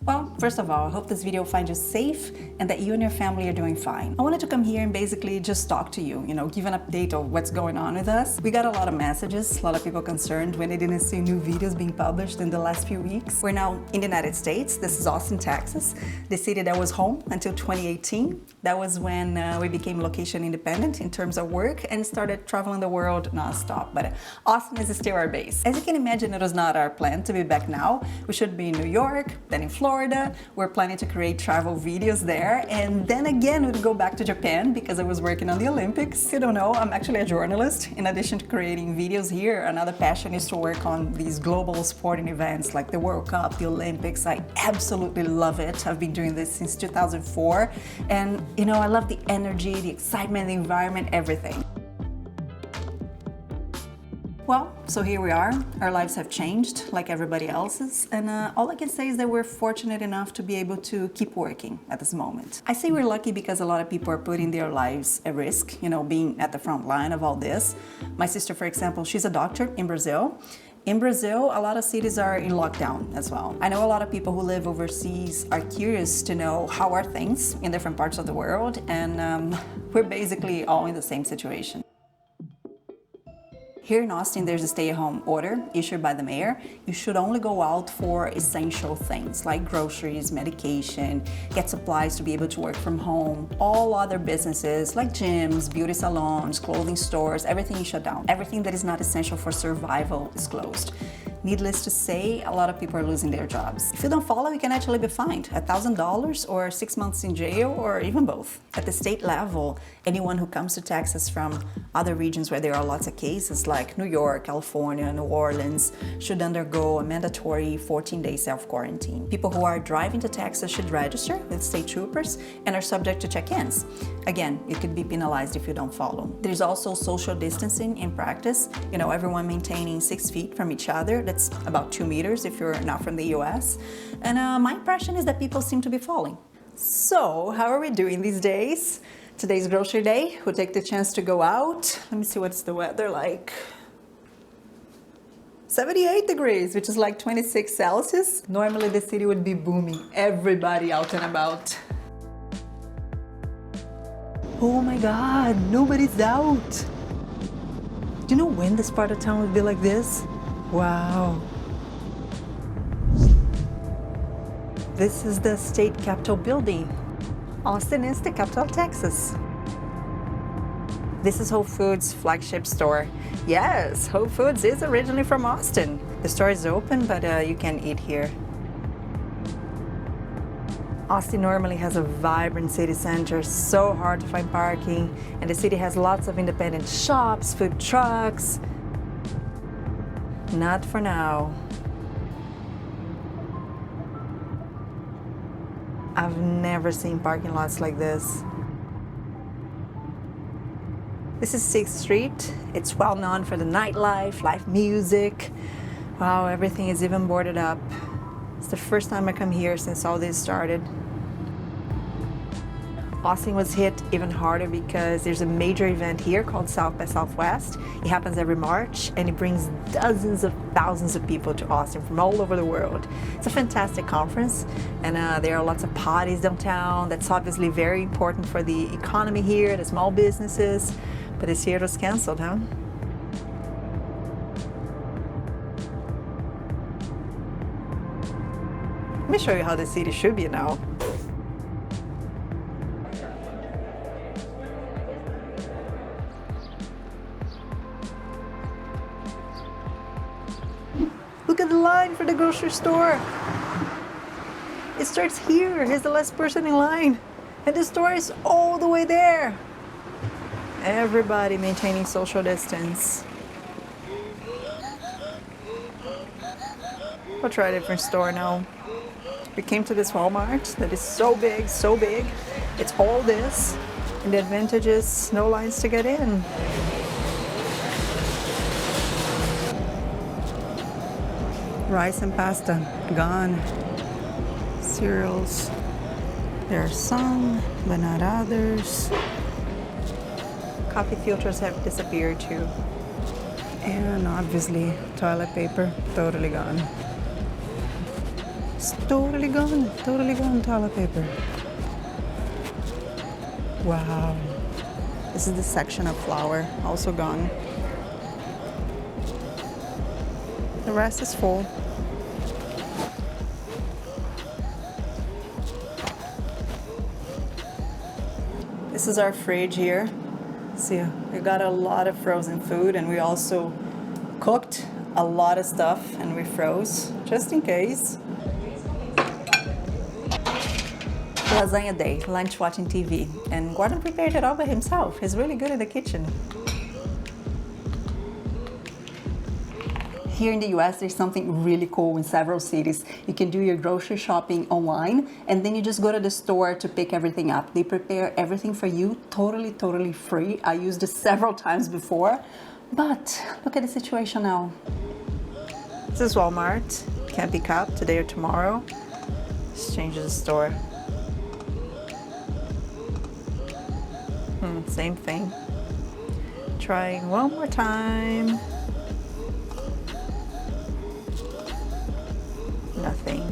Well, first of all, I hope this video finds you safe and that you and your family are doing fine. I wanted to come here and basically just talk to you, give an update of what's going on with us. We got a lot of messages, a lot of people concerned when they didn't see new videos being published in the last few weeks. We're now in the United States. This is Austin, Texas, the city that was home until 2018. That was when we became location independent in terms of work and started traveling the world nonstop. But Austin is still our base. As you can imagine, it was not our plan to be back now. We should be in New York, then in Florida. We're planning to create travel videos there, and then again we'd go back to Japan because I was working on the Olympics. If you don't know, I'm actually a journalist. In addition to creating videos here, another passion is to work on these global sporting events like the World Cup, the Olympics. I absolutely love it. I've been doing this since 2004, and I love the energy, the excitement, the environment, everything. Well, so here we are. Our lives have changed like everybody else's, and all I can say is that we're fortunate enough to be able to keep working at this moment. I say we're lucky because a lot of people are putting their lives at risk, being at the front line of all this. My sister, for example, she's a doctor in Brazil. In Brazil, a lot of cities are in lockdown as well. I know a lot of people who live overseas are curious to know how are things in different parts of the world, and we're basically all in the same situation. Here in Austin, there's a stay-at-home order issued by the mayor. You should only go out for essential things like groceries, medication, get supplies to be able to work from home. All other businesses like gyms, beauty salons, clothing stores, everything is shut down. Everything that is not essential for survival is closed. Needless to say, a lot of people are losing their jobs. If you don't follow, you can actually be fined $1,000 or 6 months in jail, or even both. At the state level, anyone who comes to Texas from other regions where there are lots of cases like New York, California, New Orleans should undergo a mandatory 14-day self-quarantine. People who are driving to Texas should register with state troopers and are subject to check-ins. Again, you could be penalized if you don't follow. There's also social distancing in practice. Everyone maintaining 6 feet from each other. That's about 2 meters if you're not from the US. And my impression is that people seem to be following. So, how are we doing these days? Today's grocery day. We'll take the chance to go out. Let me see what's the weather like. 78 degrees, which is like 26 Celsius. Normally the city would be booming. Everybody out and about. Oh my God, nobody's out. Do you know when this part of town would be like this? Wow. This is the state capitol building. Austin is the capital of Texas. This is Whole Foods flagship store. Yes, Whole Foods is originally from Austin. The store is open, but you can eat here. Austin normally has a vibrant city center, so hard to find parking, and the city has lots of independent shops, food trucks. Not for now. I've never seen parking lots like this. This is 6th Street. It's well known for the nightlife, live music. Wow, everything is even boarded up. It's the first time I come here since all this started. Austin was hit even harder because there's a major event here called South by Southwest. It happens every March and it brings dozens of thousands of people to Austin from all over the world. It's a fantastic conference, and there are lots of parties downtown. That's obviously very important for the economy here, the small businesses. But this year it was canceled, huh? Let me show you how the city should be now. Look at the line for the grocery store. It starts here. Here's the last person in line. And the store is all the way there. Everybody maintaining social distance. We'll try a different store now. We came to this Walmart that is so big, so big. It's all this. And the advantage is no lines to get in. Rice and pasta, gone. Cereals, there are some, but not others. Coffee filters have disappeared too. And obviously, toilet paper, totally gone. totally gone toilet paper. Wow. This is the section of flour, also gone. The rest is full. This is our fridge here. See, we got a lot of frozen food, and we also cooked a lot of stuff and we froze just in case. Lasagna day, lunch watching TV, and Gordon prepared it all by himself. He's really good in the kitchen. Here in the US, there's something really cool in several cities. You can do your grocery shopping online, and then you just go to the store to pick everything up. They prepare everything for you, totally free. I used it several times before, but look at the situation now. This is Walmart. Can't pick up today or tomorrow. Just change the store. Same thing. Trying one more time. Nothing.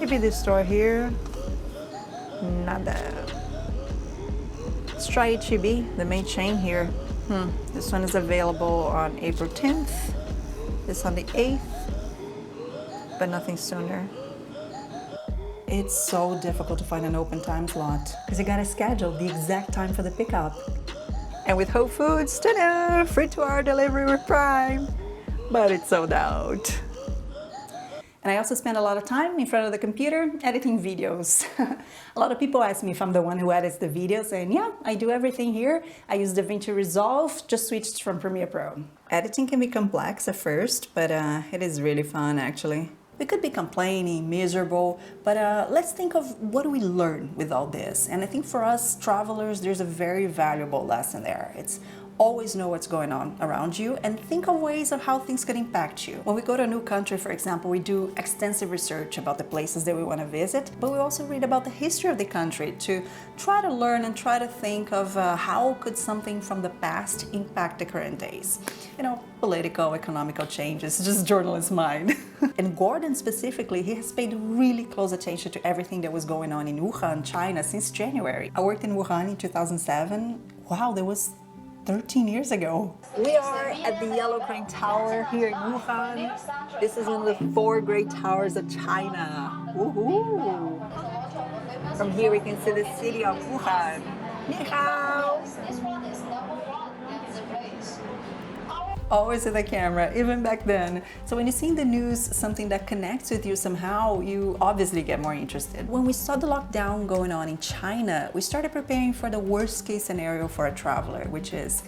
Maybe this store here. Nada. Let's try H-E-B, the main chain here. This one is available on April 10th. This on the 8th, but nothing sooner. It's so difficult to find an open time slot because you gotta schedule the exact time for the pickup. And with Whole Foods, ta-da, free 2-hour delivery with Prime, but it's sold out. And I also spend a lot of time in front of the computer editing videos. A lot of people ask me if I'm the one who edits the videos, and yeah, I do everything here. I use DaVinci Resolve, just switched from Premiere Pro. Editing can be complex at first, but it is really fun actually. We could be complaining, miserable, but let's think of what do we learn with all this. And I think for us travelers, there's a very valuable lesson there. It's always know what's going on around you and think of ways of how things could impact you. When we go to a new country, for example, we do extensive research about the places that we want to visit, but we also read about the history of the country to try to learn and try to think of how could something from the past impact the current days. You know, political, economical changes, just journalist mind. And Gordon specifically, he has paid really close attention to everything that was going on in Wuhan, China since January. I worked in Wuhan in 2007. Wow, that was 13 years ago. We are at the Yellow Crane Tower here in Wuhan. This is one of the 4 great towers of China. Woohoo! From here we can see the city of Wuhan. Ni hao! Always in the camera, even back then. So when you see in the news something that connects with you somehow, you obviously get more interested. When we saw the lockdown going on in China, we started preparing for the worst case scenario for a traveler, which is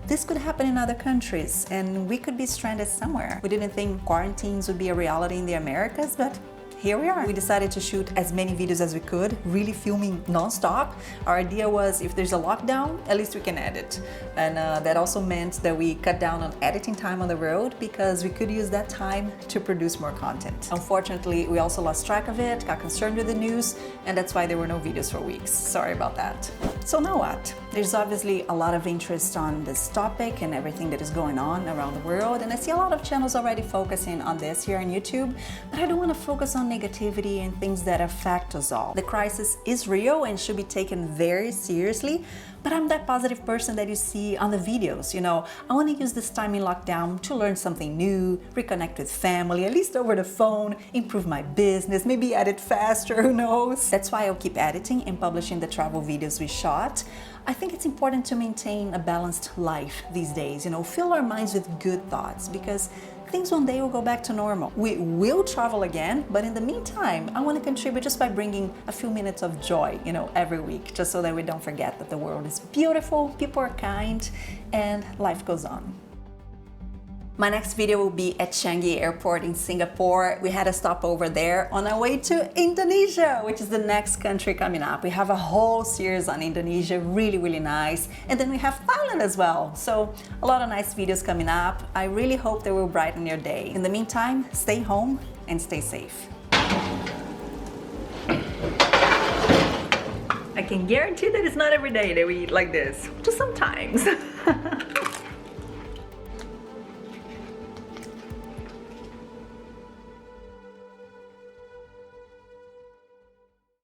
this could happen in other countries and we could be stranded somewhere. We didn't think quarantines would be a reality in the Americas, but here we are. We decided to shoot as many videos as we could, really filming non-stop. Our idea was if there's a lockdown, at least we can edit. And that also meant that we cut down on editing time on the road because we could use that time to produce more content. Unfortunately, we also lost track of it, got concerned with the news, and that's why there were no videos for weeks. Sorry about that. So now what? There's obviously a lot of interest on this topic and everything that is going on around the world, and I see a lot of channels already focusing on this here on YouTube, but I don't want to focus on negativity and things that affect us all. The crisis is real and should be taken very seriously, but I'm that positive person that you see on the videos. You know, I want to use this time in lockdown to learn something new, reconnect with family, at least over the phone, improve my business, maybe edit faster, who knows? That's why I'll keep editing and publishing the travel videos we shot. I think it's important to maintain a balanced life these days, you know, fill our minds with good thoughts because things one day will go back to normal. We will travel again, but in the meantime, I want to contribute just by bringing a few minutes of joy, you know, every week, just so that we don't forget that the world is beautiful, people are kind, and life goes on. My next video will be at Changi Airport in Singapore. We had a stopover there on our way to Indonesia, which is the next country coming up. We have a whole series on Indonesia, really nice. And then we have Thailand as well. So a lot of nice videos coming up. I really hope they will brighten your day. In the meantime, stay home and stay safe. I can guarantee that it's not every day that we eat like this, just sometimes.